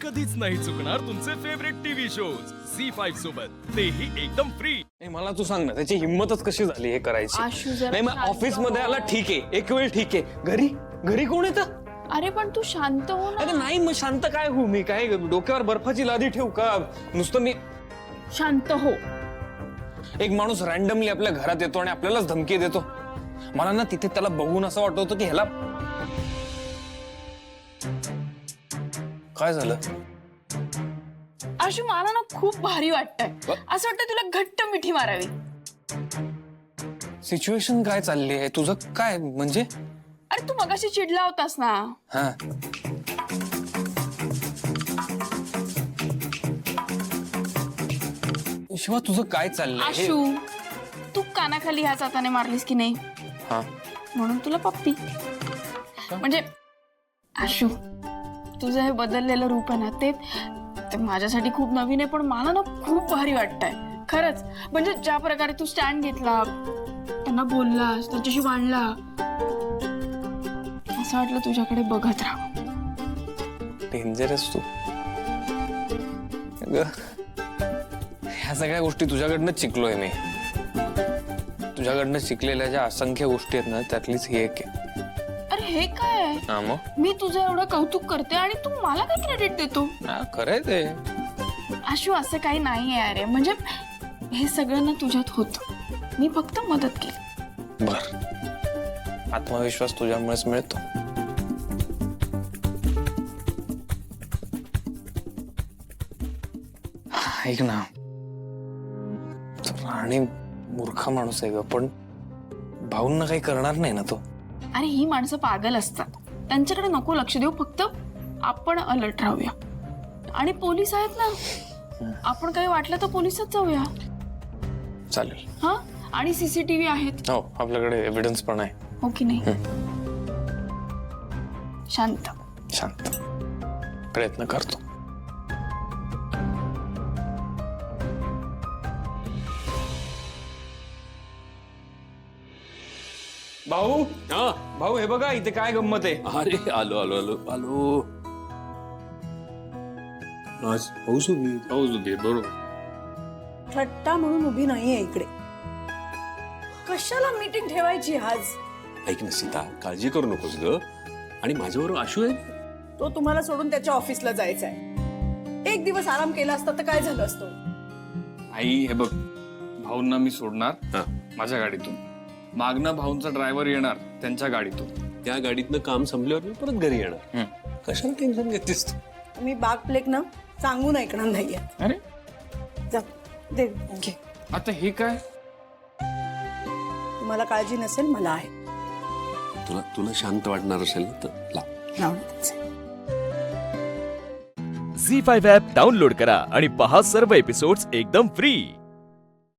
कधीच नाही चुकणार तुमचे फेवरेट टीव्ही शोज झी5 सोबत, तेही एकदम फ्री. नाही मला तू सांग ना, त्याची हिंमतच कशी झाली हे करायची? आशू जरा नाही मग शांत ऑफिस मध्ये हो. आला ठीक आहे, एक वेळ ठीक आहे, घरी घरी कोण येतं? अरे पण तू शांत हो अरे ना. नाही मग शांत काय होऊ मी? काय डोक्यावर बर्फाची लादी ठेवू का? नुसतं मी शांत हो. एक माणूस रॅन्डमली आपल्या घरात येतो आणि आपल्यालाच धमकी देतो. मला ना तिथे त्याला बघून असं वाटत होतं की ह्याला काय झालं? आशू मला ना खूप भारी वाटतंय. असं वाटतं तुला घट्ट मिठी मारावी. सिच्युएशन काय चालली आहे तुझं? काय म्हणजे? अरे तू मगाशी चिडला होतास ना. हा शिवा तुझं काय चाललंय? आशू तू कानाखाली ह्या जाताने मारलीस की नाही, हा म्हणून तुला पप्पी. म्हणजे आशू तुझं हे बदललेलं रूप आहे ना, ते माझ्यासाठी खूप नवीन आहे, पण मला ना खूप भारी वाटतंय खरंच. म्हणजे ज्या प्रकारे तू स्टँड घेतला, त्यांना बोललास, त्यांच्याशी भांडला, असं वाटलं तुझ्याकडे बघत राहा. डेंजरस तू. ह्या सगळ्या गोष्टी तुझ्याकडनं शिकलोय मी. तुझ्याकडनं शिकलेल्या ज्या असंख्य गोष्टी आहेत ना, त्यातलीच ही एक आहे. अरे हे काय आहे? हा मग मी तुझं एवढं कौतुक करते आणि तू मला काय क्रेडिट देतो? हा खरंय ते. आशू असं काही नाहीये. अरे म्हणजे हे सगळं ना तुझ्यात होतं, मी फक्त मदत केली. बर, आत्मविश्वास तुझ्यामुळेच मिळतो. ऐक ना, राणी मूर्ख माणूस आहे ग, पण भाऊंना काही करणार नाही ना तो? अरे ही माणसं पागल असतात, त्यांच्याकडे नको लक्ष देऊ, फक्त आपण अलर्ट राहूया. आणि पोलीस आहेत ना, आपण काही वाटलं तर पोलिसात जाऊया. चालेल. हा, आणि सीसीटीव्ही आहेत. हो, आपल्याकडे एव्हिडन्स पण आहे. हो की नाही? शांत शांत, प्रयत्न करतो. भाऊ, हा भाऊ हे बघा इथे काय गंमत आहे. अरे आलो आलो आलो आलो. आज पाऊस उभी बरोबर. थट्टा म्हणून उभी नाहीये इकडे. कशाला मीटिंग ठेवायची आज? ऐक ना सीता, काळजी करू नकोस ग. आणि माझ्याबरोबर आशू आहे. तो तुम्हाला सोडून त्याच्या ऑफिसला जायचा आहे. एक दिवस आराम केला असता तर काय झालं असतं? आई हे बघ, भाऊंना मी सोडणार हा. माझ्या गाडीतून, मागणं भाऊंचा ड्रायव्हर येणार त्यांच्या गाडीतून. त्या गाडीतनं काम संपल्यावर मी परत घरी येणार. कशाला टेन्शन घेतेस तू? तुम्ही बाग प्लेक ना सांगून ऐकणार नाहीये. अरे जा दे. आता हे काय? तुम्हाला काळजी नसेल, मला आहे. तुला तुला शांत वाटणार असेल ना तर लाव. लावणारच. झी5 ॲप डाउनलोड करा आणि पहा सर्व एपिसोड्स एकदम फ्री.